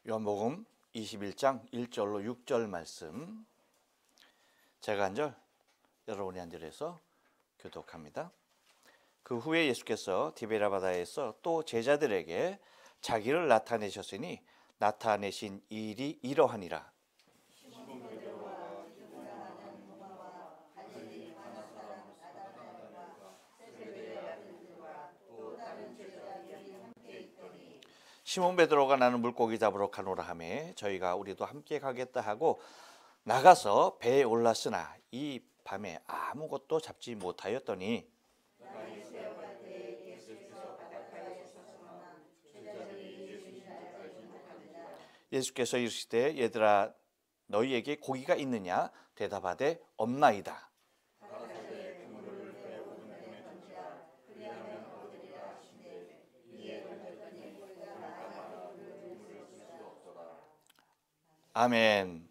요한복음 21장 1절로 6절 말씀, 제가 한 절, 여러분이 한 절에서 교독합니다. 그 후에 예수께서 디베랴 바다에서 또 제자들에게 자기를 나타내셨으니 나타내신 일이 이러하니라. 시몬 베드로가 나는 물고기 잡으러 가노라 하매 저희가 우리도 함께 가겠다 하고 나가서 배에 올랐으나 이 밤에 아무것도 잡지 못하였더니 예수께서 이르시되 얘들아 너희에게 고기가 있느냐 대답하되 없나이다. 아멘.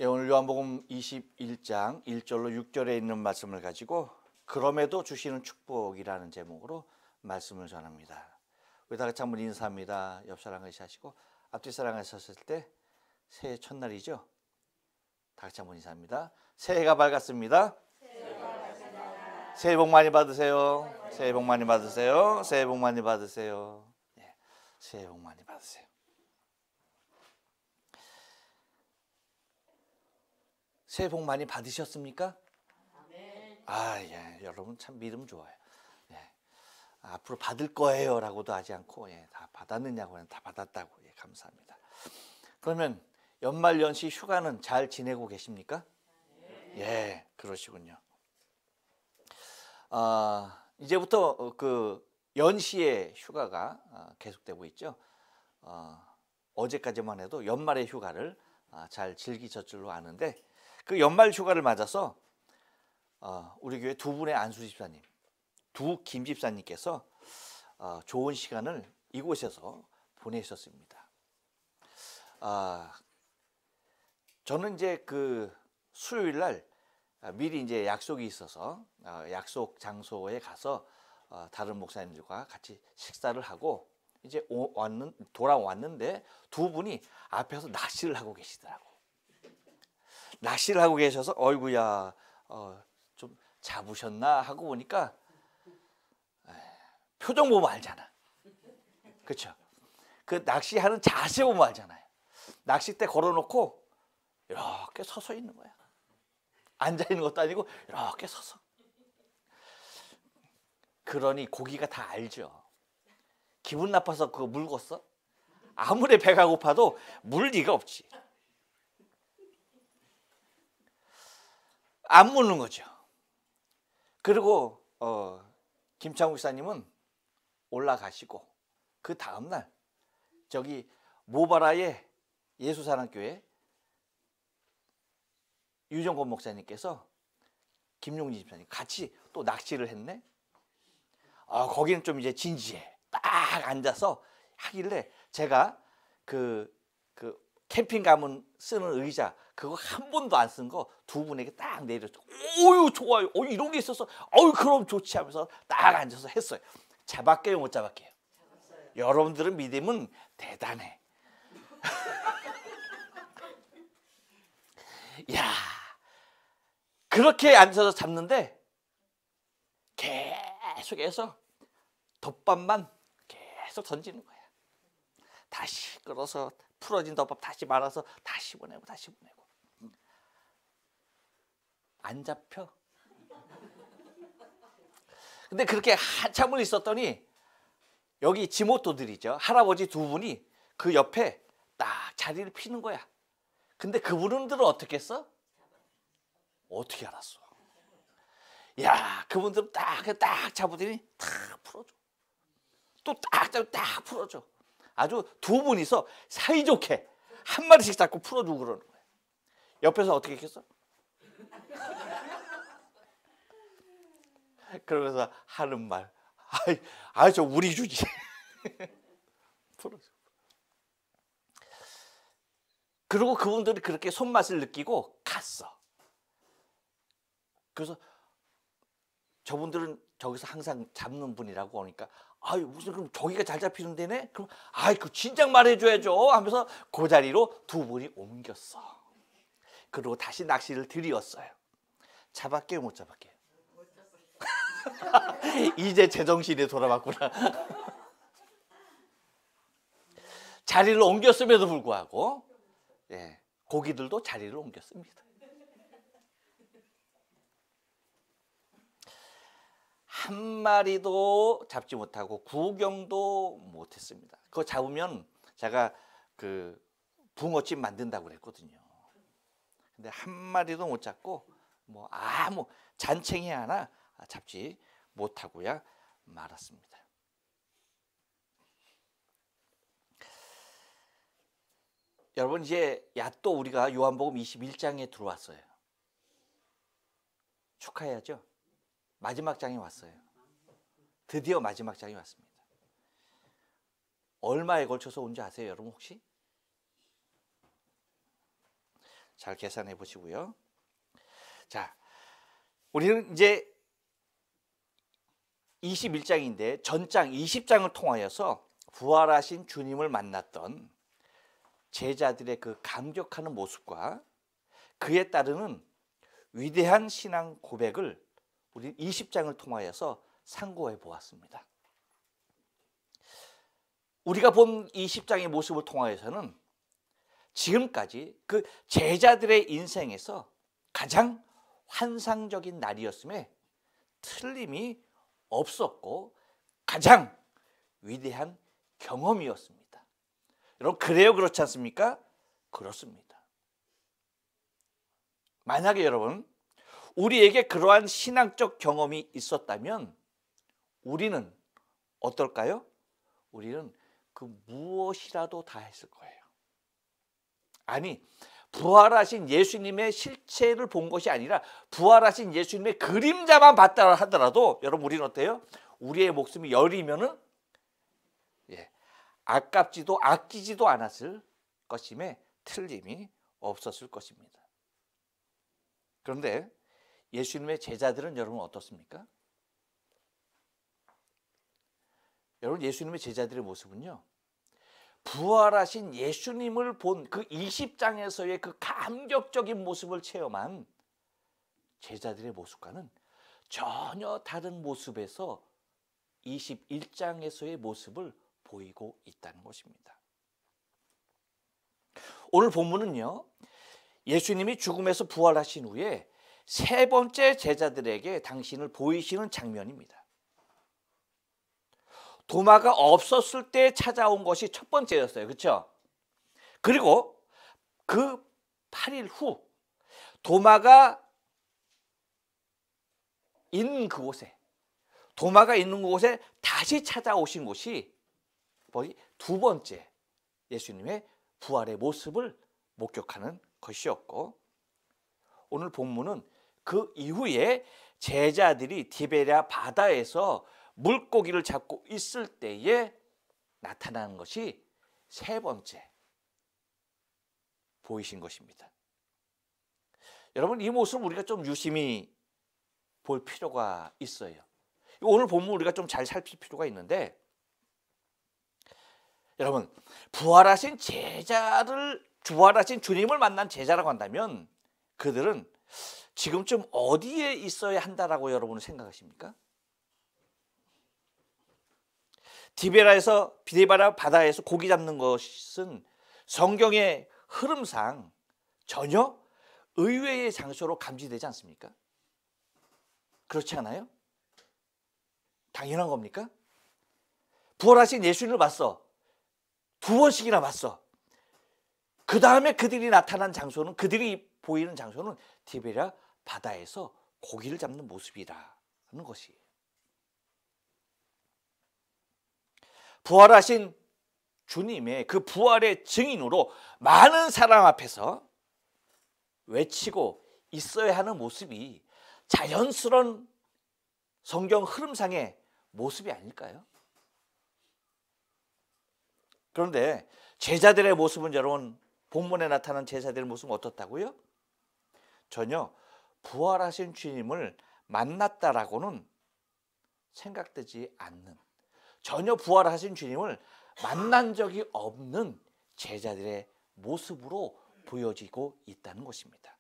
예, 오늘 요한복음 21장 1절로 6절에 있는 말씀을 가지고 그럼에도 주시는 축복이라는 제목으로 말씀을 전합니다. 우리 다 같이 한번 인사합니다. 옆 사람 같이 하시고 앞뒤 사람 같이 하셨을 때 새해 첫날이죠. 다 같이 한번 인사합니다. 새해가 밝았습니다. 새해 복 많이 받으세요. 새해 복 많이 받으세요. 새해 복 많이 받으세요. 네, 새해 복 많이 받으세요. 새해 복 많이 받으셨습니까? 예, 여러분 참 믿음 좋아요. 예, 앞으로 받을 거예요라고도 하지 않고 다 받았느냐고 하면 다 받았다고 감사합니다. 그러면 연말 연시 휴가는 잘 지내고 계십니까? 예, 그러시군요. 이제부터 그 연시의 휴가가 계속되고 있죠. 어제까지만 해도 연말의 휴가를 잘 즐기셨을 줄로 아는데 그 연말 휴가를 맞아서 우리 교회 두 분의 안수 집사님, 두 김 집사님께서 좋은 시간을 이곳에서 보내셨습니다. 저는 이제 그 수요일 날 미리 이제 약속이 있어서 약속 장소에 가서 다른 목사님들과 같이 식사를 하고 이제 돌아왔는데 두 분이 앞에서 낚시를 하고 계시더라고. 낚시를 하고 계셔서 어이구야 좀 잡으셨나 하고 보니까 표정 보면 알잖아. 그렇죠? 그 낚시하는 자세 보면 알잖아요. 낚싯대 걸어놓고 이렇게 서서 있는 거야. 앉아 있는 것도 아니고 이렇게 서서. 그러니 고기가 다 알죠. 기분 나빠서 그거 물었어? 아무리 배가 고파도 물 리가 없지. 안 묻는 거죠. 그리고 김창욱 목사님은 올라가시고 그 다음날 저기 모바라의 예수사랑교회 유정권 목사님께서 김용진 집사님 같이 또 낚시를 했네. 거기는 좀 이제 진지해. 딱 앉아서 하길래 제가 그 캠핑 가면 쓰는 의자 그거 한 번도 안 쓴 거 두 분에게 딱 내렸죠. 오유 좋아요. 이런 게 있어서 그럼 좋지 하면서 딱 앉아서 했어요. 잡았게요, 못 잡았게요? 잡았어요. 여러분들은 믿음은 대단해. 야, 그렇게 앉아서 잡는데 계속해서 덮밥만 계속 던지는 거야. 다시 끌어서 풀어진 덮밥 다시 말아서 다시 보내고 다시 보내고. 안 잡혀. 근데 그렇게 한참을 있었더니 여기 지모토들이죠. 할아버지 두 분이 그 옆에 딱 자리를 피는 거야. 근데 그분들은 어떻게 했어? 어떻게 알았어? 야, 그분들은 딱 잡으더니 딱 풀어줘. 또 딱 풀어줘. 아주 두 분이서 사이좋게 한 마리씩 잡고 풀어주고 그러는 거예요. 옆에서 어떻게 했겠어? 그러면서 하는 말, 저 우리 주지. 풀어줘. 그리고 그분들이 그렇게 손맛을 느끼고 갔어. 그래서 저분들은 저기서 항상 잡는 분이라고 하니까 아이 무슨 그럼 저기가 잘 잡히는 데네? 그럼 아이 그 진작 말해줘야죠 하면서 그 자리로 두 분이 옮겼어. 그리고 다시 낚시를 들이었어요. 잡았게요, 못 잡았게요? 이제 제정신이 돌아왔구나. 자리를 옮겼음에도 불구하고 예, 고기들도 자리를 옮겼습니다. 한 마리도 잡지 못하고 구경도 못했습니다. 그거 잡으면 제가 그 붕어찜 만든다고 그랬거든요. 근데 한 마리도 못 잡고 뭐 아무 잔챙이 하나 잡지 못하고야 말았습니다. 여러분 이제 야 또 우리가 요한복음 21장에 들어왔어요. 축하해야죠. 마지막 장에 왔어요. 드디어 마지막 장에 왔습니다. 얼마에 걸쳐서 온지 아세요, 여러분 혹시? 잘 계산해 보시고요. 자, 우리는 이제 21장인데 전장 20장을 통하여서 부활하신 주님을 만났던 제자들의 그 감격하는 모습과 그에 따르는 위대한 신앙 고백을 우리 20장을 통하여서 상고해 보았습니다. 우리가 본 20장의 모습을 통하여서는 지금까지 그 제자들의 인생에서 가장 환상적인 날이었음에 틀림이 없었고 가장 위대한 경험이었습니다. 여러분 그래요, 그렇지 않습니까? 그렇습니다. 만약에 여러분 우리에게 그러한 신앙적 경험이 있었다면 우리는 어떨까요? 우리는 그 무엇이라도 다 했을 거예요. 아니, 부활하신 예수님의 실체를 본 것이 아니라 부활하신 예수님의 그림자만 봤다 하더라도 여러분 우리는 어때요? 우리의 목숨이 열이면은 아깝지도 아끼지도 않았을 것임에 틀림이 없었을 것입니다. 그런데 예수님의 제자들은 여러분 어떻습니까? 여러분 예수님의 제자들의 모습은요, 부활하신 예수님을 본 그 20장에서의 그 감격적인 모습을 체험한 제자들의 모습과는 전혀 다른 모습에서 21장에서의 모습을 보이고 있다는 것입니다. 오늘 본문은요, 예수님이 죽음에서 부활하신 후에 세 번째 제자들에게 당신을 보이시는 장면입니다. 도마가 없었을 때 찾아온 것이 첫 번째였어요. 그렇죠? 그리고 그 8일 후 도마가 있는 그곳에 다시 찾아오신 곳이 두 번째 예수님의 부활의 모습을 목격하는 것이었고, 오늘 본문은 그 이후에 제자들이 디베랴 바다에서 물고기를 잡고 있을 때에 나타나는 것이 세 번째 보이신 것입니다. 여러분 이 모습을 우리가 좀 유심히 볼 필요가 있어요. 오늘 본문 우리가 좀 잘 살필 필요가 있는데, 여러분 부활하신 주님을 만난 제자라고 한다면 그들은 지금쯤 어디에 있어야 한다라고 여러분은 생각하십니까? 디베랴 바다에서 고기 잡는 것은 성경의 흐름상 전혀 의외의 장소로 감지되지 않습니까? 그렇지 않아요? 당연한 겁니까? 부활하신 예수님을 봤어. 두 번씩이나 봤어. 그 다음에 그들이 나타난 장소는, 그들이 보이는 장소는 디베랴 바다에서 고기를 잡는 모습이라는 것이에요. 부활하신 주님의 그 부활의 증인으로 많은 사람 앞에서 외치고 있어야 하는 모습이 자연스러운 성경 흐름상의 모습이 아닐까요? 그런데 제자들의 모습은 여러분 본문에 나타난 제자들의 모습은 어떻다고요? 전혀 부활하신 주님을 만났다라고는 생각되지 않는, 전혀 부활하신 주님을 만난 적이 없는 제자들의 모습으로 보여지고 있다는 것입니다.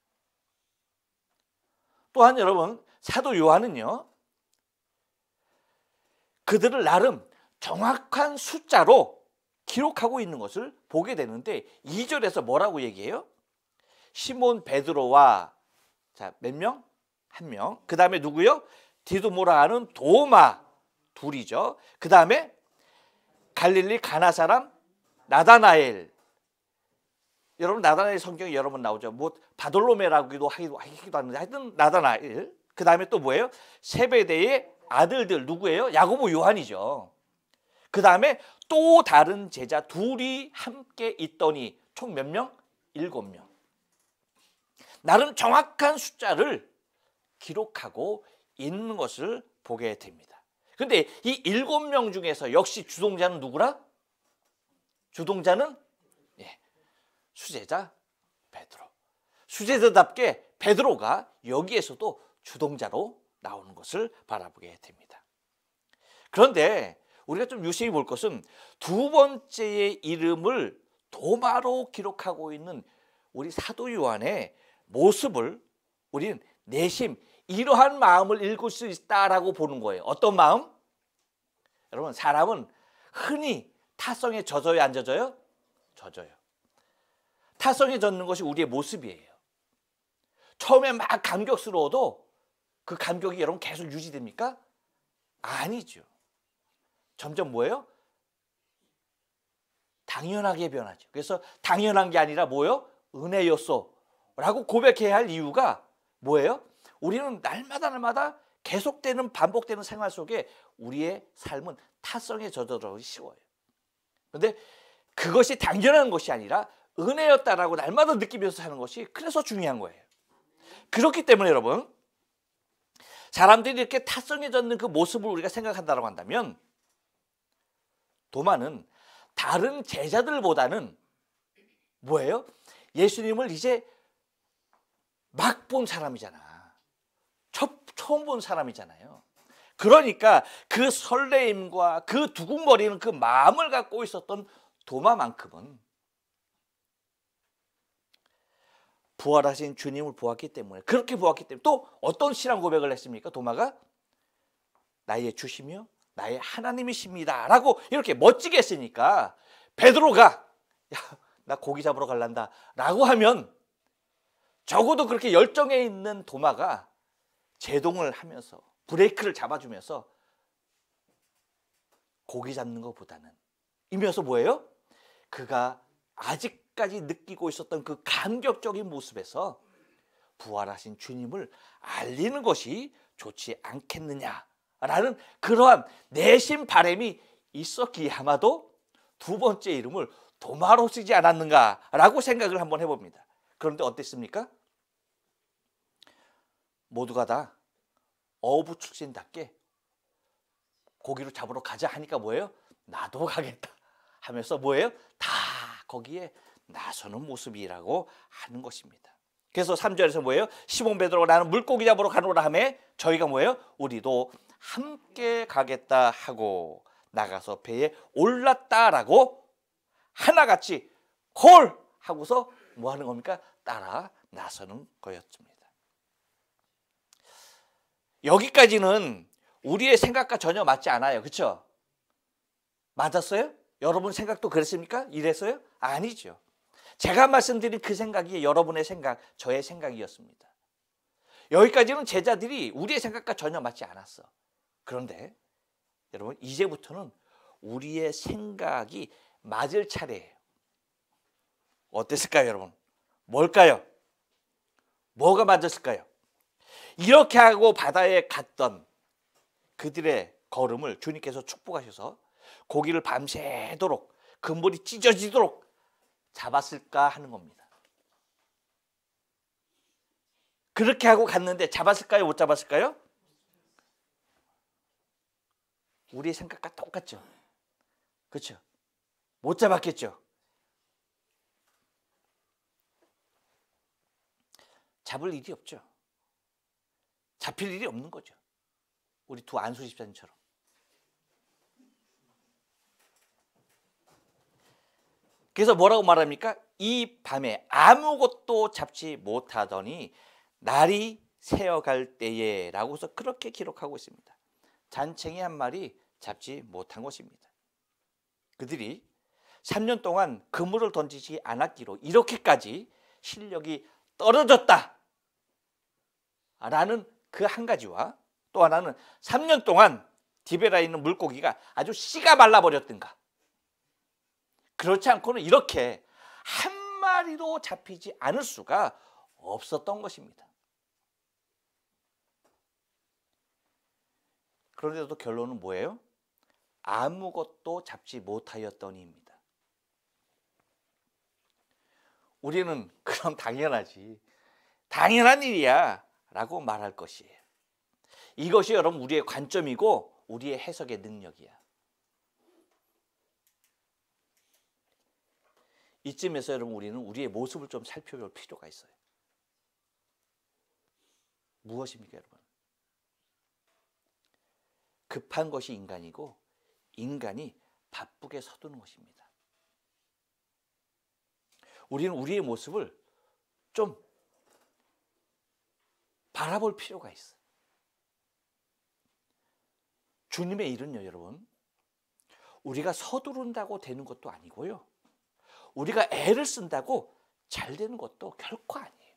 또한 여러분, 사도 요한은요, 그들을 나름 정확한 숫자로 기록하고 있는 것을 보게 되는데 2절에서 뭐라고 얘기해요? 시몬 베드로와 몇 명? 한 명. 그 다음에 누구요? 디두모라 하는 도마 둘이죠. 그 다음에 갈릴리 가나 사람 나다나엘. 여러분 나다나엘 성경에 여러 번 나오죠. 뭐 바돌로메라고도 하기도 하는데 하여튼 나다나엘. 그 다음에 또 뭐예요? 세베대의 아들들 누구예요? 야고보 요한이죠. 그 다음에 또 다른 제자 둘이 함께 있더니 총 몇 명? 7명. 나름 정확한 숫자를 기록하고 있는 것을 보게 됩니다. 그런데 이 7명 중에서 역시 주동자는 누구라? 주동자는 수제자 베드로. 수제자답게 베드로가 여기에서도 주동자로 나오는 것을 바라보게 됩니다. 그런데 우리가 좀 유심히 볼 것은 두 번째의 이름을 도마로 기록하고 있는 우리 사도 요한의 모습을 우리는 내심 이러한 마음을 읽을 수 있다라고 보는 거예요. 어떤 마음? 여러분, 사람은 흔히 타성에 젖어요, 안 젖어요? 젖어요. 타성에 젖는 것이 우리의 모습이에요. 처음에 막 감격스러워도 그 감격이 여러분 계속 유지됩니까? 아니죠. 점점 뭐예요? 당연하게 변하죠. 그래서 당연한 게 아니라 뭐예요? 은혜였어 라고 고백해야 할 이유가 뭐예요? 우리는 날마다 계속되는 반복되는 생활 속에 우리의 삶은 타성에 젖어들기 쉬워요. 그런데 그것이 당연한 것이 아니라 은혜였다라고 날마다 느끼면서 사는 것이 그래서 중요한 거예요. 그렇기 때문에 여러분, 사람들이 이렇게 타성에 젖는 그 모습을 우리가 생각한다고 한다면 도마는 다른 제자들보다는 뭐예요? 예수님을 이제 막 본 사람이잖아. 처음 본 사람이잖아요. 그러니까 그 설레임과 그 두근거리는 그 마음을 갖고 있었던 도마만큼은 부활하신 주님을 보았기 때문에, 그렇게 보았기 때문에 또 어떤 신앙 고백을 했습니까? 도마가 나의 주시며 나의 하나님이십니다 라고 이렇게 멋지게 했으니까 베드로가 야, 나 고기 잡으러 갈란다 라고 하면 적어도 그렇게 열정에 있는 도마가 제동을 하면서 브레이크를 잡아주면서 고기 잡는 것보다는 이면서 뭐예요? 그가 아직까지 느끼고 있었던 그 감격적인 모습에서 부활하신 주님을 알리는 것이 좋지 않겠느냐라는 그러한 내심 바람이 있었기에 아마도 두 번째 이름을 도마로 쓰지 않았는가라고 생각을 한번 해봅니다. 그런데 어땠습니까? 모두가 다 어부 출신답게 고기를 잡으러 가자 하니까 뭐예요? 나도 가겠다 하면서 뭐예요? 다 거기에 나서는 모습이라고 하는 것입니다. 그래서 3절에서 뭐예요? 시몬 베드로가 나는 물고기 잡으러 가노라 하며 저희가 뭐예요? 우리도 함께 가겠다 하고 나가서 배에 올랐다라고 하나같이 콜 하고서 뭐 하는 겁니까? 따라 나서는 거였습니다. 여기까지는 우리의 생각과 전혀 맞지 않아요. 그렇죠? 맞았어요? 여러분 생각도 그랬습니까? 이랬어요? 아니죠. 제가 말씀드린 그 생각이 여러분의 생각, 저의 생각이었습니다. 여기까지는 제자들이 우리의 생각과 전혀 맞지 않았어. 그런데 여러분 이제부터는 우리의 생각이 맞을 차례예요. 어땠을까요, 여러분? 뭘까요? 뭐가 맞았을까요? 이렇게 하고 바다에 갔던 그들의 걸음을 주님께서 축복하셔서 고기를 밤새도록 그물이 찢어지도록 잡았을까 하는 겁니다. 그렇게 하고 갔는데 잡았을까요? 못 잡았을까요? 우리의 생각과 똑같죠. 그렇죠? 못 잡았겠죠. 잡을 일이 없죠. 잡힐 일이 없는 거죠. 우리 두 안수 집사님처럼. 그래서 뭐라고 말합니까? 이 밤에 아무것도 잡지 못하더니 날이 새어갈 때에 라고 해서 그렇게 기록하고 있습니다. 잔챙이 한 마리 잡지 못한 것입니다. 그들이 3년 동안 그물을 던지지 않았기로 이렇게까지 실력이 떨어졌다 라는 그 한 가지와, 또 하나는 3년 동안 디베라에 있는 물고기가 아주 씨가 말라버렸던가, 그렇지 않고는 이렇게 한 마리도 잡히지 않을 수가 없었던 것입니다. 그런데도 결론은 뭐예요? 아무것도 잡지 못하였더니입니다. 우리는 그럼 당연하지, 당연한 일이야 라고 말할 것이에요. 이것이 여러분 우리의 관점이고 우리의 해석의 능력이야. 이쯤에서 여러분 우리는 우리의 모습을 좀 살펴볼 필요가 있어요. 무엇입니까 여러분? 급한 것이 인간이고 인간이 바쁘게 서두는 것입니다. 우리는 우리의 모습을 좀 바라볼 필요가 있어요. 주님의 일은요 여러분, 우리가 서두른다고 되는 것도 아니고요, 우리가 애를 쓴다고 잘 되는 것도 결코 아니에요.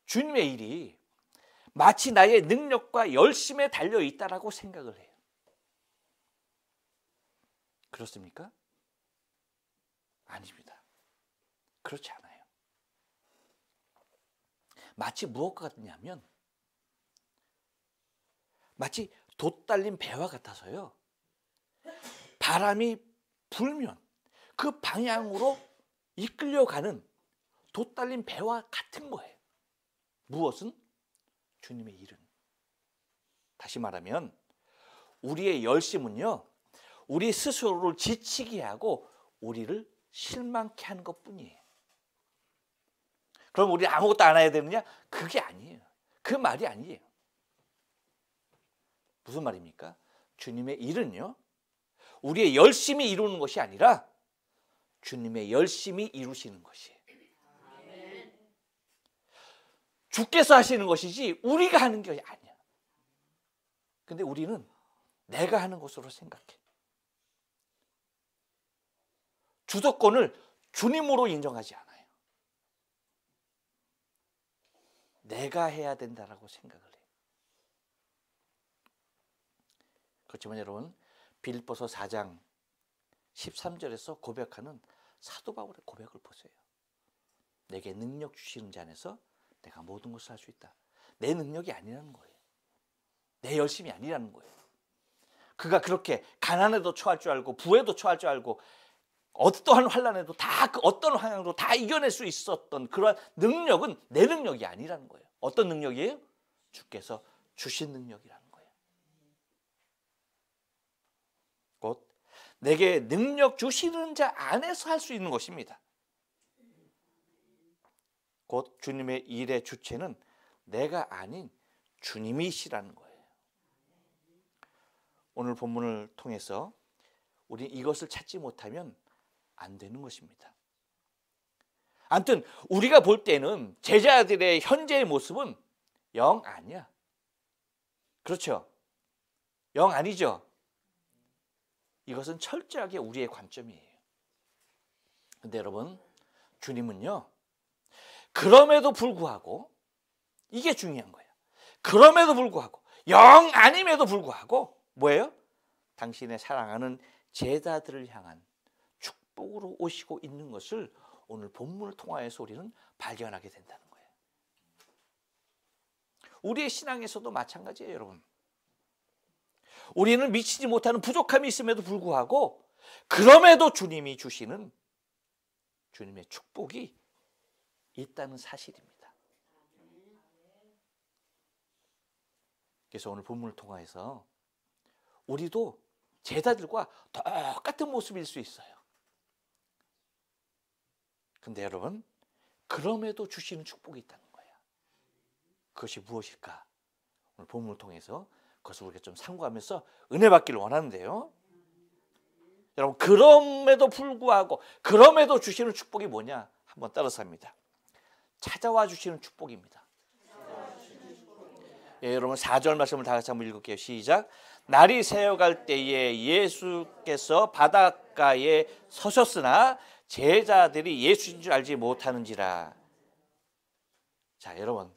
주님의 일이 마치 나의 능력과 열심에 달려있다라고 생각을 해요. 그렇습니까? 아닙니다. 그렇지 않아요. 마치 무엇과 같냐면 마치 돛 달린 배와 같아서요, 바람이 불면 그 방향으로 이끌려가는 돛 달린 배와 같은 거예요. 무엇은? 주님의 일은. 다시 말하면 우리의 열심은요, 우리 스스로를 지치게 하고 우리를 실망케 하는 것뿐이에요. 그럼 우리 아무것도 안 해야 되느냐? 그게 아니에요. 그 말이 아니에요. 무슨 말입니까? 주님의 일은요, 우리의 열심히 이루는 것이 아니라 주님의 열심히 이루시는 것이에요. 주께서 하시는 것이지 우리가 하는 게 아니야. 근데 우리는 내가 하는 것으로 생각해. 주도권을 주님으로 인정하지 않아요. 내가 해야 된다라고 생각을 해요. 그렇지만 여러분, 빌립보서 4장 13절에서 고백하는 사도 바울의 고백을 보세요. 내게 능력 주시는 자 안에서 내가 모든 것을 할 수 있다. 내 능력이 아니라는 거예요. 내 열심이 아니라는 거예요. 그가 그렇게 가난에도 처할 줄 알고 부에도 처할 줄 알고 어떠한 환난에도 다 어떤 환경으로 다 이겨낼 수 있었던 그러한 능력은 내 능력이 아니라는 거예요. 어떤 능력이에요? 주께서 주신 능력이라는 거예요. 곧 내게 능력 주시는 자 안에서 할 수 있는 것입니다. 곧 주님의 일의 주체는 내가 아닌 주님이시라는 거예요. 오늘 본문을 통해서 우리 이것을 찾지 못하면 안 되는 것입니다. 아무튼 우리가 볼 때는 제자들의 현재의 모습은 영 아니야. 그렇죠? 영 아니죠? 이것은 철저하게 우리의 관점이에요. 근데 여러분, 주님은요, 그럼에도 불구하고, 이게 중요한 거예요. 그럼에도 불구하고, 영 아님에도 불구하고 뭐예요? 당신의 사랑하는 제자들을 향한 축복으로 오시고 있는 것을 오늘 본문을 통하여서 우리는 발견하게 된다는 거예요. 우리의 신앙에서도 마찬가지예요, 여러분. 우리는 미치지 못하는 부족함이 있음에도 불구하고 그럼에도 주님이 주시는 주님의 축복이 있다는 사실입니다. 그래서 오늘 본문을 통해서 우리도 제자들과 똑같은 모습일 수 있어요. 근데 여러분, 그럼에도 주시는 축복이 있다는 거예요. 그것이 무엇일까? 오늘 본문을 통해서 그것을 우리가 좀 상고하면서 은혜 받기를 원하는데요. 여러분, 그럼에도 불구하고 그럼에도 주시는 축복이 뭐냐? 한번 따라서 합니다. 찾아와 주시는 축복입니다. 예, 여러분 4절 말씀을 다 같이 한번 읽을게요. 시작. 날이 새어갈 때에 예수께서 바닷가에 서셨으나 제자들이 예수인 줄 알지 못하는지라. 자, 여러분,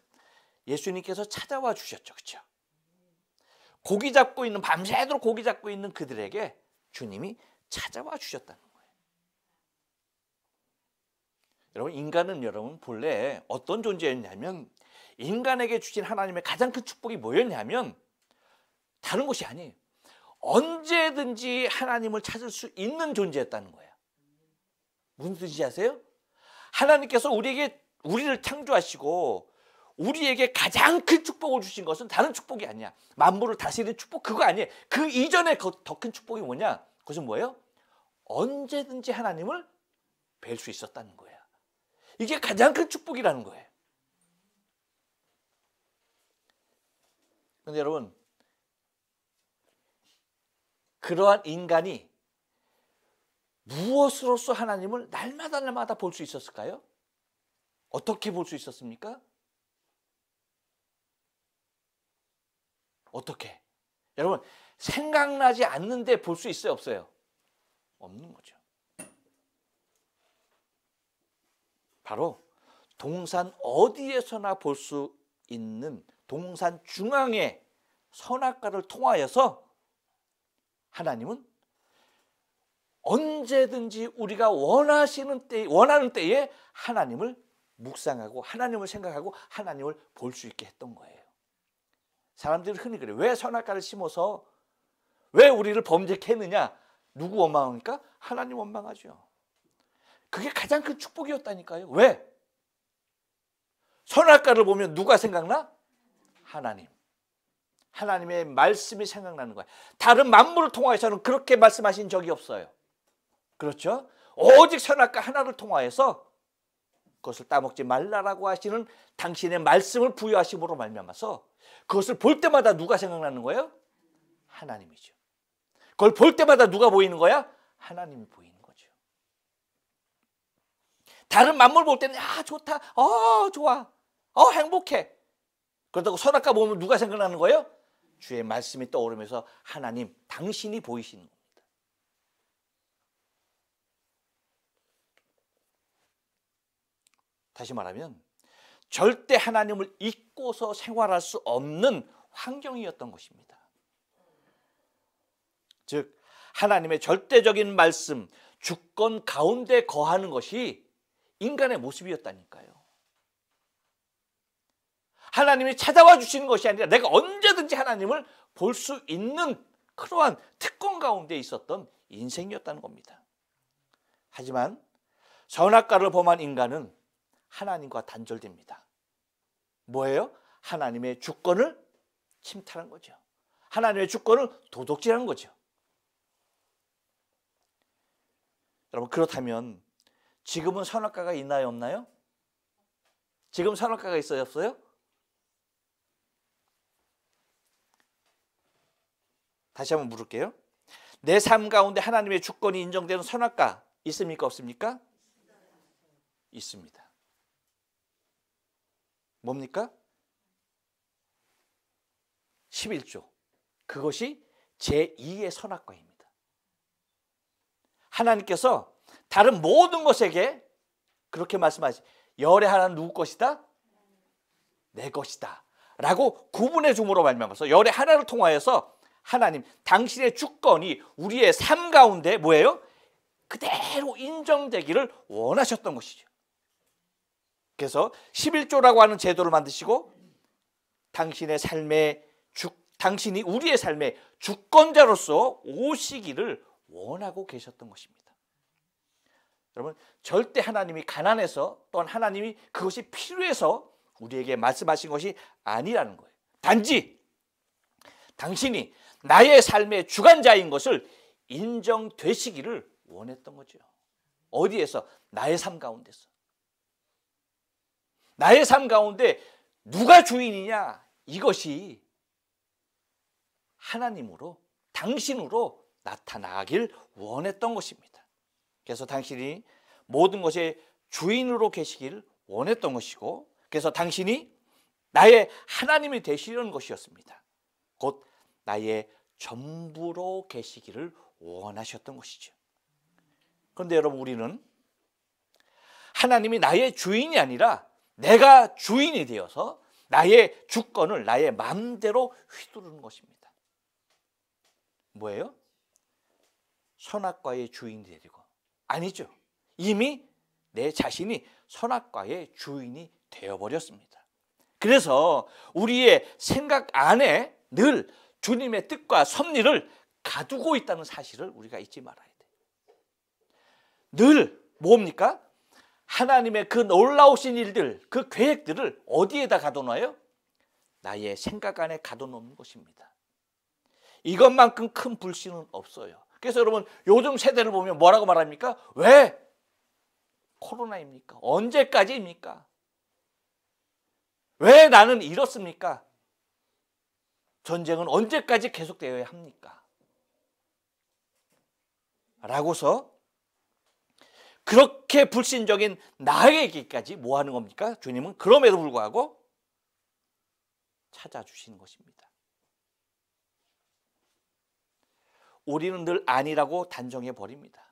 예수님께서 찾아와 주셨죠. 그렇죠? 고기 잡고 있는, 밤새도록 고기 잡고 있는 그들에게 주님이 찾아와 주셨다는 거예요. 여러분, 인간은 여러분 본래 어떤 존재였냐면, 인간에게 주신 하나님의 가장 큰 축복이 뭐였냐면 다른 것이 아니에요. 언제든지 하나님을 찾을 수 있는 존재였다는 거예요. 무슨 뜻인지 아세요? 하나님께서 우리를 창조하시고 우리에게 가장 큰 축복을 주신 것은 다른 축복이 아니야. 만물을 다스리는 축복, 그거 아니에요. 그 이전에 더 큰 축복이 뭐냐? 그것은 뭐예요? 언제든지 하나님을 뵐 수 있었다는 거야. 이게 가장 큰 축복이라는 거예요. 그런데 여러분, 그러한 인간이 무엇으로서 하나님을 날마다 볼 수 있었을까요? 어떻게 볼 수 있었습니까? 어떻게? 여러분, 생각나지 않는데 볼 수 있어요, 없어요? 없는 거죠. 바로 동산 어디에서나 볼 수 있는 동산 중앙의 선악과를 통하여서 하나님은 언제든지 우리가 원하는 때에 하나님을 묵상하고 하나님을 생각하고 하나님을 볼 수 있게 했던 거예요. 사람들이 흔히 그래요. 왜 선악과를 심어서 왜 우리를 범죄케 했느냐? 누구 원망합니까? 하나님 원망하죠. 그게 가장 큰 축복이었다니까요. 왜? 선악과를 보면 누가 생각나? 하나님. 하나님의 말씀이 생각나는 거예요. 다른 만물을 통하여서는 그렇게 말씀하신 적이 없어요. 그렇죠? 오직 선악과 하나를 통하여서 그것을 따먹지 말라라고 하시는 당신의 말씀을 부여하심으로 말미암아서 그것을 볼 때마다 누가 생각나는 거예요? 하나님이죠. 그걸 볼 때마다 누가 보이는 거야? 하나님이 보이는 거죠. 다른 만물 볼 때는 좋다, 좋아, 행복해. 그렇다고 선악과 보면 누가 생각나는 거예요? 주의 말씀이 떠오르면서 하나님, 당신이 보이시는 겁니다. 다시 말하면 절대 하나님을 잊고서 생활할 수 없는 환경이었던 것입니다. 즉 하나님의 절대적인 말씀, 주권 가운데 거하는 것이 인간의 모습이었다니까요. 하나님이 찾아와 주시는 것이 아니라 내가 언제든지 하나님을 볼 수 있는 그러한 특권 가운데 있었던 인생이었다는 겁니다. 하지만 선악과를 범한 인간은 하나님과 단절됩니다. 뭐예요? 하나님의 주권을 침탈한 거죠. 하나님의 주권을 도둑질한 거죠. 여러분, 그렇다면 지금은 선악과가 있나요, 없나요? 지금 선악과가 있어요, 없어요? 다시 한번 물을게요. 내 삶 가운데 하나님의 주권이 인정되는 선악과 있습니까, 없습니까? 있습니다. 뭡니까? 11조. 그것이 제2의 선악과입니다. 하나님께서 다른 모든 것에게 그렇게 말씀하시, 열의 하나는 누구 것이다? 내 것이다 라고 구분해 줌으로 말미암아서 열의 하나를 통하여서 하나님, 당신의 주권이 우리의 삶 가운데 뭐예요? 그대로 인정되기를 원하셨던 것이죠. 그래서 11조라고 하는 제도를 만드시고 당신이 우리의 삶의 주권자로서 오시기를 원하고 계셨던 것입니다. 여러분, 절대 하나님이 가난해서 또한 하나님이 그것이 필요해서 우리에게 말씀하신 것이 아니라는 거예요. 단지 당신이 나의 삶의 주관자인 것을 인정되시기를 원했던 거죠. 어디에서? 나의 삶 가운데서. 나의 삶 가운데 누가 주인이냐, 이것이 하나님으로, 당신으로 나타나길 원했던 것입니다. 그래서 당신이 모든 것의 주인으로 계시기를 원했던 것이고, 그래서 당신이 나의 하나님이 되시려는 것이었습니다. 곧 나의 전부로 계시기를 원하셨던 것이죠. 그런데 여러분, 우리는 하나님이 나의 주인이 아니라 내가 주인이 되어서 나의 주권을 나의 마음대로 휘두르는 것입니다. 뭐예요? 선악과의 주인이 되고, 아니죠. 이미 내 자신이 선악과의 주인이 되어버렸습니다. 그래서 우리의 생각 안에 늘 주님의 뜻과 섭리를 가두고 있다는 사실을 우리가 잊지 말아야 돼요. 늘 뭡니까? 하나님의 그 놀라우신 일들, 그 계획들을 어디에다 가둬놔요? 나의 생각 안에 가둬놓는 것입니다. 이것만큼 큰 불신은 없어요. 그래서 여러분, 요즘 세대를 보면 뭐라고 말합니까? 왜 코로나입니까? 언제까지입니까? 왜 나는 이렇습니까? 전쟁은 언제까지 계속되어야 합니까? 라고서 그렇게 불신적인 나에게까지 뭐 하는 겁니까? 주님은 그럼에도 불구하고 찾아주시는 것입니다. 우리는 늘 아니라고 단정해 버립니다.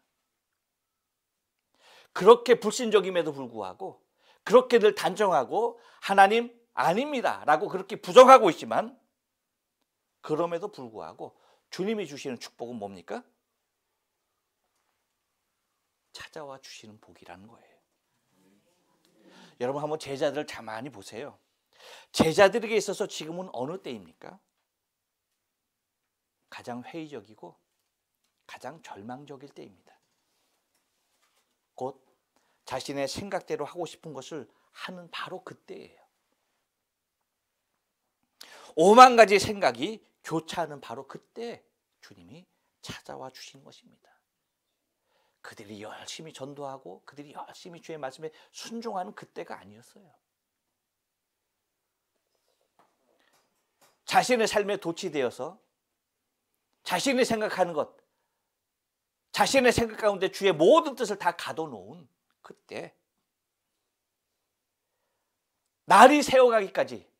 그렇게 불신적임에도 불구하고, 그렇게 늘 단정하고 하나님 아닙니다 라고 그렇게 부정하고 있지만, 그럼에도 불구하고 주님이 주시는 축복은 뭡니까? 찾아와 주시는 복이라는 거예요. 여러분, 한번 제자들을 가만히 보세요. 제자들에게 있어서 지금은 어느 때입니까? 가장 회의적이고 가장 절망적일 때입니다. 곧 자신의 생각대로 하고 싶은 것을 하는 바로 그때예요. 오만 가지 생각이 교차하는 바로 그때 주님이 찾아와 주시는 것입니다. 그들이 열심히 전도하고 그들이 열심히 주의 말씀에 순종하는 그때가 아니었어요. 자신의 삶에 도취되어서 자신이 생각하는 것, 자신의 생각 가운데 주의 모든 뜻을 다 가둬놓은 그때, 날이 새어가기까지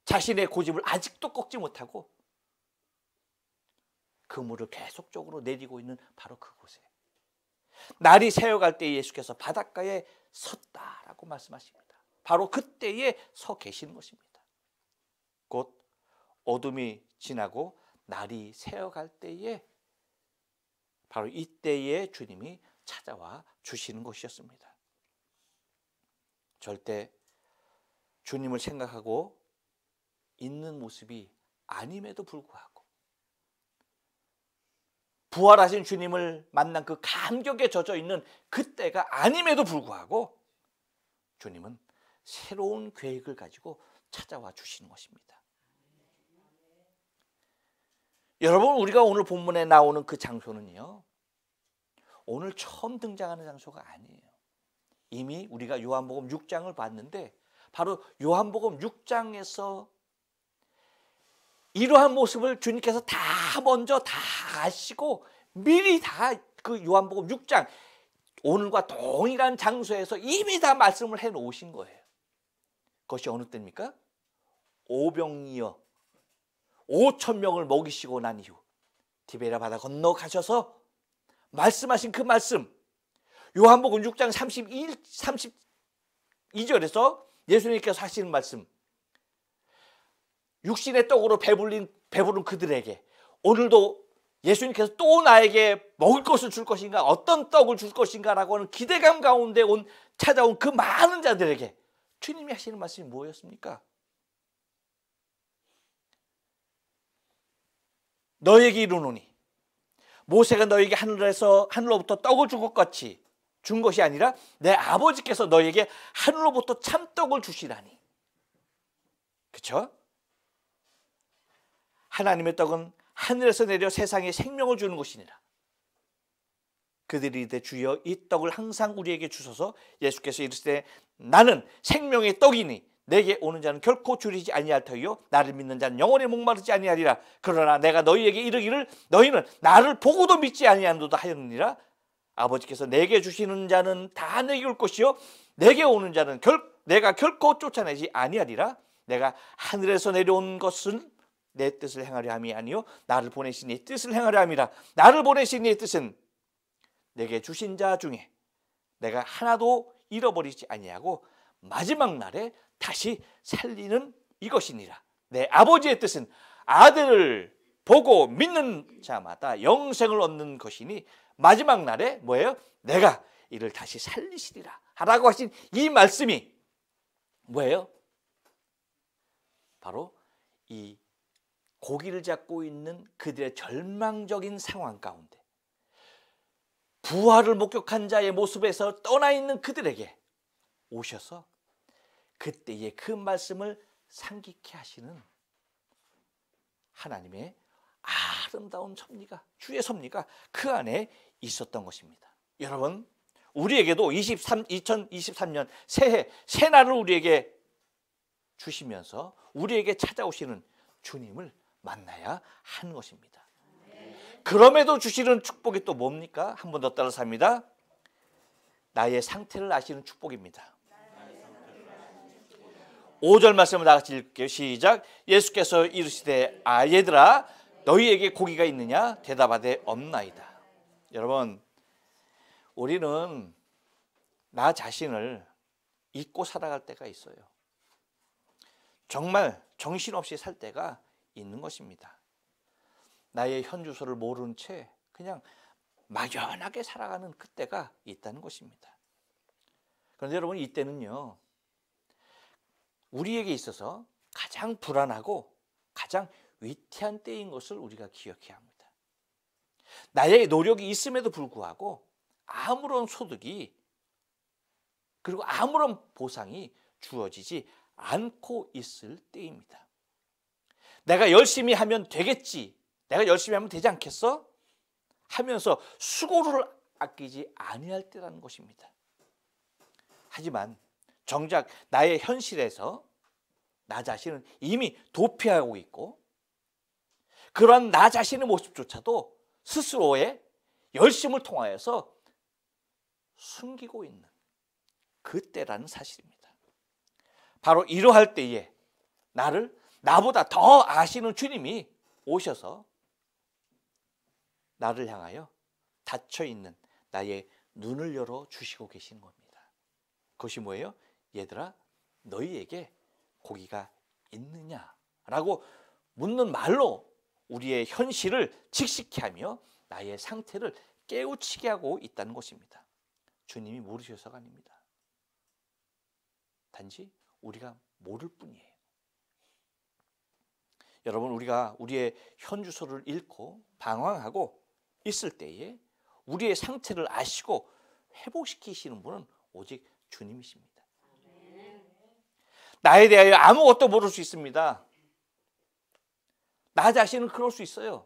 자신의 고집을 아직도 꺾지 못하고 그물을 계속적으로 내리고 있는 바로 그곳에, 날이 새어갈 때 예수께서 바닷가에 섰다라고 말씀하십니다. 바로 그때에 서 계시는 것입니다. 곧 어둠이 지나고 날이 새어갈 때에, 바로 이때에 주님이 찾아와 주시는 것이었습니다. 절대 주님을 생각하고 있는 모습이 아님에도 불구하고, 부활하신 주님을 만난 그 감격에 젖어 있는 그때가 아님에도 불구하고 주님은 새로운 계획을 가지고 찾아와 주시는 것입니다. 여러분, 우리가 오늘 본문에 나오는 그 장소는요, 오늘 처음 등장하는 장소가 아니에요. 이미 우리가 요한복음 6장을 봤는데, 바로 요한복음 6장에서 이러한 모습을 주님께서 다 먼저 다 아시고 미리 다 그 요한복음 6장 오늘과 동일한 장소에서 이미 다 말씀을 해 놓으신 거예요. 그것이 어느 때입니까? 오병이어 5,000명을 먹이시고 난 이후 디베랴 바다 건너 가셔서 말씀하신 그 말씀, 요한복음 6장 32절에서 예수님께서 하시는 말씀, 육신의 떡으로 배부른 그들에게 오늘도 예수님께서 또 나에게 먹을 것을 줄 것인가, 어떤 떡을 줄 것인가라고 하는 기대감 가운데 찾아온 그 많은 자들에게 주님이 하시는 말씀이 뭐였습니까? 너에게 이르노니 모세가 너에게 하늘로부터 떡을 준 것 같이 준 것이 아니라 내 아버지께서 너에게 하늘로부터 참떡을 주시라니. 그렇죠? 하나님의 떡은 하늘에서 내려 세상에 생명을 주는 것이니라. 그들이 이르되 주여 이 떡을 항상 우리에게 주소서. 예수께서 이르시되 나는 생명의 떡이니 내게 오는 자는 결코 줄이지 아니할 터이요 나를 믿는 자는 영원히 목마르지 아니하리라. 그러나 내가 너희에게 이르기를 너희는 나를 보고도 믿지 아니하는도다 하였느니라. 아버지께서 내게 주시는 자는 다 내게 올 것이요 내게 오는 자는 내가 결코 쫓아내지 아니하리라. 내가 하늘에서 내려온 것은 내 뜻을 행하려 함이 아니요 나를 보내신 이 뜻을 행하려 함이라. 나를 보내신 이 뜻은 내게 주신 자 중에 내가 하나도 잃어버리지 아니하고 마지막 날에 다시 살리는 이것이니라. 내 아버지의 뜻은 아들을 보고 믿는 자마다 영생을 얻는 것이니 마지막 날에 뭐예요? 내가 이를 다시 살리시리라 하라고 하신 이 말씀이 뭐예요? 바로 이 고기를 잡고 있는 그들의 절망적인 상황 가운데 부활을 목격한 자의 모습에서 떠나 있는 그들에게 오셔서 그때의 그 말씀을 상기케 하시는 하나님의 아름다운 섭리가, 주의 섭리가 그 안에 있었던 것입니다. 여러분, 우리에게도 2023년 새해, 새날을 우리에게 주시면서 우리에게 찾아오시는 주님을 만나야 하는 것입니다. 그럼에도 주시는 축복이 또 뭡니까? 한 번 더 따라서 합니다. 나의 상태를 아시는 축복입니다. 5절 말씀을 다 같이 읽을게요. 시작. 예수께서 이르시되 얘들아 너희에게 고기가 있느냐? 대답하되 없나이다. 여러분, 우리는 나 자신을 잊고 살아갈 때가 있어요. 정말 정신없이 살 때가 있는 것입니다. 나의 현 주소를 모르는 채 그냥 막연하게 살아가는 그때가 있다는 것입니다. 그런데 여러분, 이때는요 우리에게 있어서 가장 불안하고 가장 위태한 때인 것을 우리가 기억해야 합니다. 나의 노력이 있음에도 불구하고 아무런 소득이 그리고 아무런 보상이 주어지지 않고 있을 때입니다. 내가 열심히 하면 되겠지, 내가 열심히 하면 되지 않겠어? 하면서 수고를 아끼지 아니할 때라는 것입니다. 하지만 정작 나의 현실에서 나 자신은 이미 도피하고 있고 그러한 나 자신의 모습조차도 스스로의 열심을 통하여서 숨기고 있는 그때라는 사실입니다. 바로 이러할 때에 나보다 더 아시는 주님이 오셔서 나를 향하여 닫혀있는 나의 눈을 열어주시고 계시는 겁니다. 그것이 뭐예요? 얘들아 너희에게 고기가 있느냐라고 묻는 말로 우리의 현실을 직시케 하며 나의 상태를 깨우치게 하고 있다는 것입니다. 주님이 모르셔서가 아닙니다. 단지 우리가 모를 뿐이에요. 여러분, 우리가 우리의 현 주소를 잃고 방황하고 있을 때에 우리의 상태를 아시고 회복시키시는 분은 오직 주님이십니다. 나에 대하여 아무것도 모를 수 있습니다. 나 자신은 그럴 수 있어요.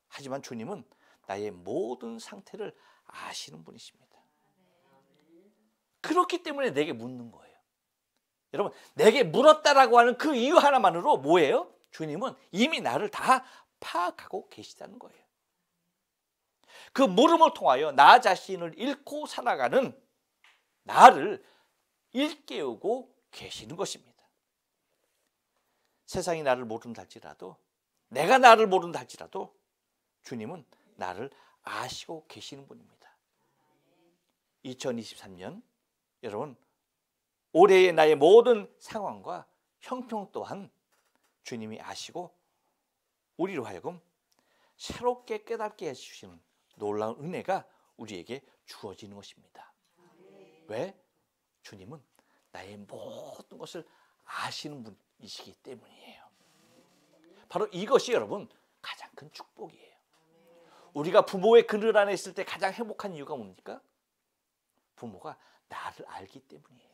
하지만 주님은 나의 모든 상태를 아시는 분이십니다. 그렇기 때문에 내게 묻는 거예요. 여러분, 내게 물었다라고 하는 그 이유 하나만으로 뭐예요? 주님은 이미 나를 다 파악하고 계시다는 거예요. 그 물음을 통하여 나 자신을 잃고 살아가는 나를 일깨우고 계시는 것입니다. 세상이 나를 모른다 할지라도, 내가 나를 모른다 할지라도 주님은 나를 아시고 계시는 분입니다. 2023년 여러분, 올해의 나의 모든 상황과 형평 또한 주님이 아시고 우리로 하여금 새롭게 깨닫게 해주시는 놀라운 은혜가 우리에게 주어지는 것입니다. 왜? 주님은 나의 모든 것을 아시는 분이시기 때문이에요. 바로 이것이 여러분 가장 큰 축복이에요. 우리가 부모의 그늘 안에 있을 때 가장 행복한 이유가 뭡니까? 부모가 나를 알기 때문이에요.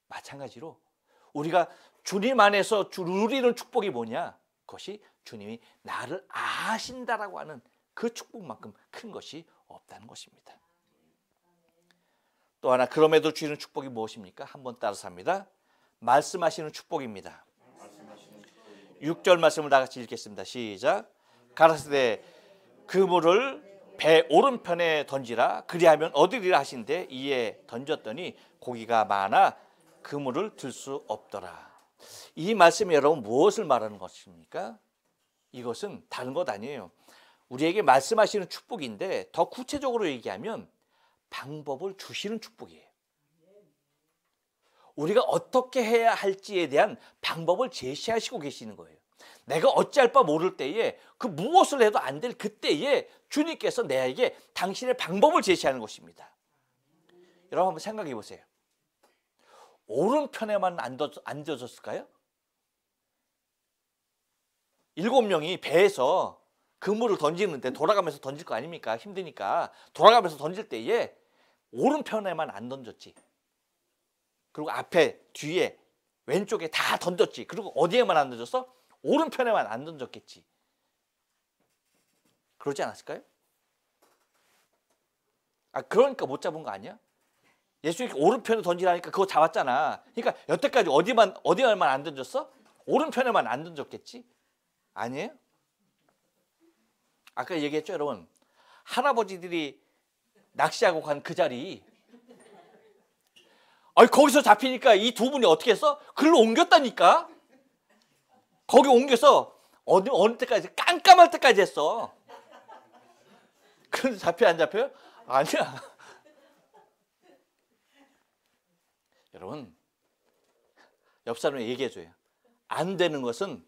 마찬가지로 우리가 주님 안에서 누리는 축복이 뭐냐? 그것이 주님이 나를 아신다라고 하는 그 축복만큼 큰 것이 없다는 것입니다. 또 하나, 그럼에도 주시는 축복이 무엇입니까? 한번 따라서 합니다. 말씀하시는 축복입니다. 6절 말씀을 다 같이 읽겠습니다. 시작. 가라사대 그물을 배 오른편에 던지라 그리하면 얻으리라 하신대 이에 던졌더니 고기가 많아 그물을 들 수 없더라. 이 말씀이 여러분 무엇을 말하는 것입니까? 이것은 다른 것 아니에요. 우리에게 말씀하시는 축복인데 더 구체적으로 얘기하면 방법을 주시는 축복이에요. 우리가 어떻게 해야 할지에 대한 방법을 제시하시고 계시는 거예요. 내가 어찌할 바 모를 때에 그 무엇을 해도 안 될 그때에 주님께서 내게 당신의 방법을 제시하는 것입니다. 여러분 한번 생각해 보세요. 오른편에만 앉아졌을까요? 7명이 배에서 그물을 던지는데 돌아가면서 던질 거 아닙니까? 힘드니까 돌아가면서 던질 때에 오른편에만 안 던졌지. 그리고 앞에 뒤에 왼쪽에 다 던졌지. 그리고 어디에만 안 던졌어? 오른편에만 안 던졌겠지. 그러지 않았을까요? 그러니까 못 잡은 거 아니야? 예수님이 오른편에 던지라니까 그거 잡았잖아. 그러니까 여태까지 어디에만 안 던졌어? 오른편에만 안 던졌겠지? 아니에요? 아까 얘기했죠, 여러분. 할아버지들이 낚시하고 간 그 자리. 거기서 잡히니까 이 두 분이 어떻게 했어? 글로 옮겼다니까. 거기 옮겨서 어느 때까지 깜깜할 때까지 했어. 그런데 잡혀 안 잡혀요? 아니야. 여러분 옆 사람에 얘기해줘요. 안 되는 것은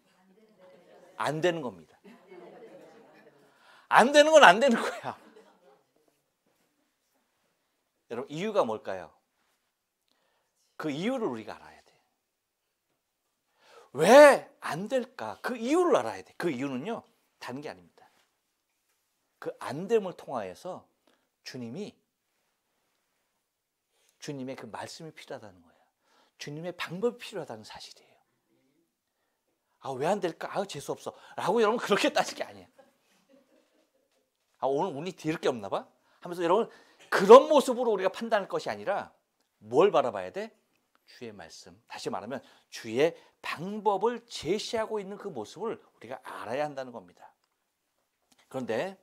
안 되는 겁니다. 안 되는 건 안 되는 거야. 여러분 이유가 뭘까요? 그 이유를 우리가 알아야 돼. 왜 안 될까? 그 이유를 알아야 돼. 그 이유는요 다른 게 아닙니다. 그 안 됨을 통하여서 주님의 그 말씀이 필요하다는 거예요. 주님의 방법이 필요하다는 사실이에요. 왜 안 될까? 재수없어 라고 여러분 그렇게 따질 게 아니에요. 오늘 운이 더럽게 없나 봐? 하면서 여러분 그런 모습으로 우리가 판단할 것이 아니라 뭘 바라봐야 돼? 주의 말씀, 다시 말하면 주의 방법을 제시하고 있는 그 모습을 우리가 알아야 한다는 겁니다. 그런데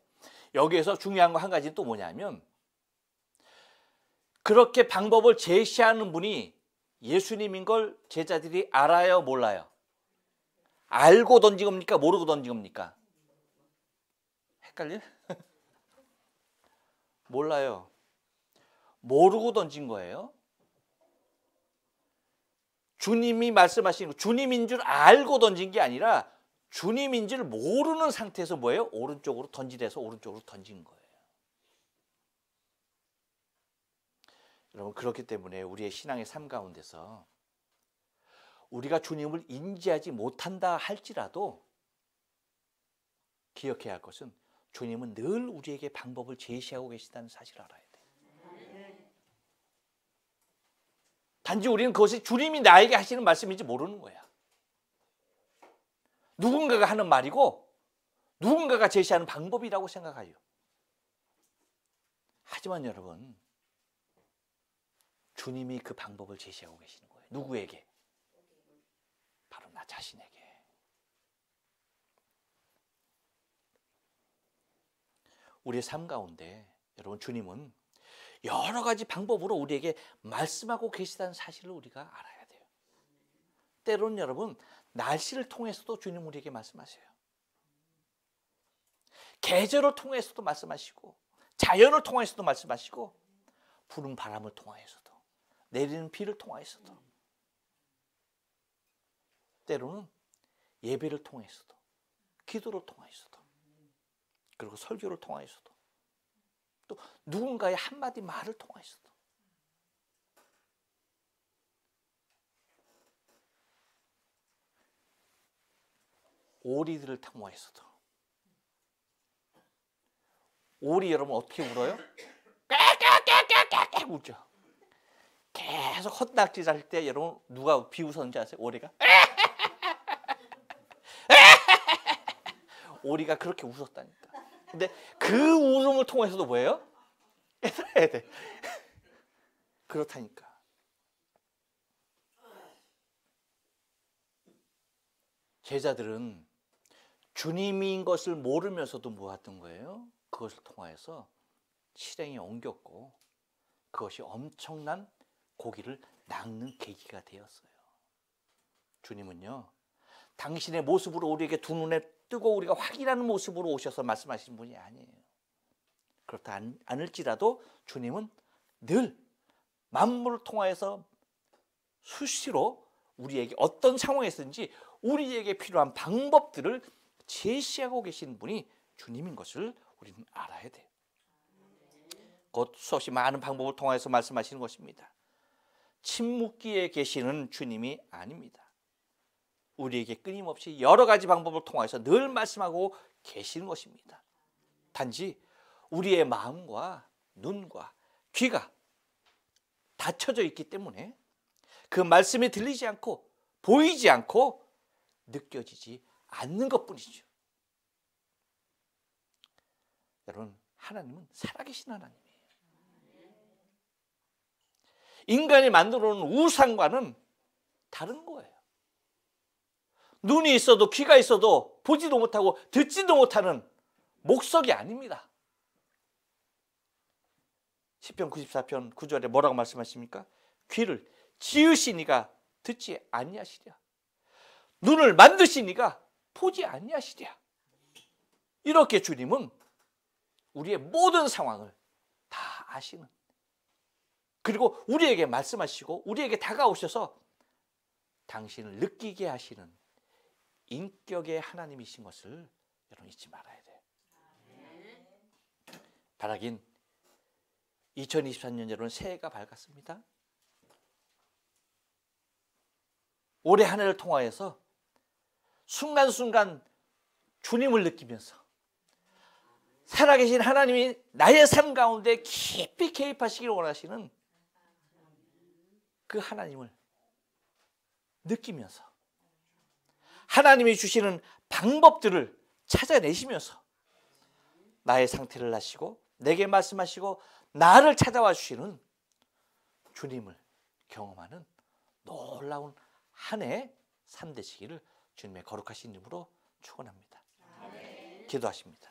여기에서 중요한 거 한 가지는 또 뭐냐면 그렇게 방법을 제시하는 분이 예수님인 걸 제자들이 알아요, 몰라요? 알고 던진 겁니까? 모르고 던진 겁니까? 헷갈려? 몰라요. 모르고 던진 거예요. 주님이 말씀하시는 거, 주님인 줄 알고 던진 게 아니라 주님인 줄 모르는 상태에서 뭐예요? 오른쪽으로 던지래서 오른쪽으로 던진 거예요. 여러분 그렇기 때문에 우리의 신앙의 삶 가운데서 우리가 주님을 인지하지 못한다 할지라도 기억해야 할 것은 주님은 늘 우리에게 방법을 제시하고 계시다는 사실을 알아야 돼요. 단지 우리는 그것이 주님이 나에게 하시는 말씀인지 모르는 거야. 누군가가 하는 말이고 누군가가 제시하는 방법이라고 생각해요. 하지만 여러분 주님이 그 방법을 제시하고 계시는 거예요. 누구에게? 바로 나 자신에게. 우리의 삶 가운데 여러분 주님은 여러 가지 방법으로 우리에게 말씀하고 계시다는 사실을 우리가 알아야 돼요. 때로는 여러분 날씨를 통해서도 주님 우리에게 말씀하세요. 계절을 통해서도 말씀하시고 자연을 통해서도 말씀하시고 부는 바람을 통하여서도 내리는 비를 통하여서도 때로는 예배를 통해서도 기도를 통하여서도 그리고 설교를 통하여서도 또 누군가의 한마디 말을 통하여서도 오리들을 통하여서도 오리 여러분 어떻게 울어요? 깨깨깨깨깨깨 울죠. 계속 헛낙지 잘 때 여러분 누가 비웃었는지 아세요? 오리가? 오리가 그렇게 웃었다니까. 근데 그 웃음을 통해서도 뭐예요? 깨달아야 돼. 그렇다니까. 제자들은 주님인 것을 모르면서도 모았던 거예요. 그것을 통하여서 실행에 옮겼고 그것이 엄청난 고기를 낚는 계기가 되었어요. 주님은요, 당신의 모습으로 우리에게 두 눈에 뜨고 우리가 확인하는 모습으로 오셔서 말씀하시는 분이 아니에요. 그렇다 않을지라도 주님은 늘 만물을 통하여서 수시로 우리에게 어떤 상황에서든지 우리에게 필요한 방법들을 제시하고 계신 분이 주님인 것을 우리는 알아야 돼요. 곧 수없이 많은 방법을 통해서 말씀하시는 것입니다. 침묵기에 계시는 주님이 아닙니다. 우리에게 끊임없이 여러 가지 방법을 통해서 늘 말씀하고 계시는 것입니다. 단지 우리의 마음과 눈과 귀가 닫혀져 있기 때문에 그 말씀이 들리지 않고 보이지 않고 느껴지지 않는 것뿐이죠. 여러분, 하나님은 살아계신 하나님이에요. 인간이 만들어 놓은 우상과는 다른 거예요. 눈이 있어도 귀가 있어도 보지도 못하고 듣지도 못하는 목석이 아닙니다. 시편 94편 9절에 뭐라고 말씀하십니까? 귀를 지으시니가 듣지 아니하시랴. 눈을 만드시니가 보지 아니하시랴. 이렇게 주님은 우리의 모든 상황을 다 아시는, 그리고 우리에게 말씀하시고 우리에게 다가오셔서 당신을 느끼게 하시는 인격의 하나님이신 것을 여러분 잊지 말아야 돼요. 바라긴 2024년 여러분 새해가 밝았습니다. 올해 한 해를 통하여서 순간순간 주님을 느끼면서 살아계신 하나님이 나의 삶 가운데 깊이 개입하시기를 원하시는 그 하나님을 느끼면서 하나님이 주시는 방법들을 찾아내시면서 나의 상태를 아시고 내게 말씀하시고 나를 찾아와 주시는 주님을 경험하는 놀라운 한 해 삶 되시기를 주님의 거룩하신 이름으로 축원합니다. 기도하십니다.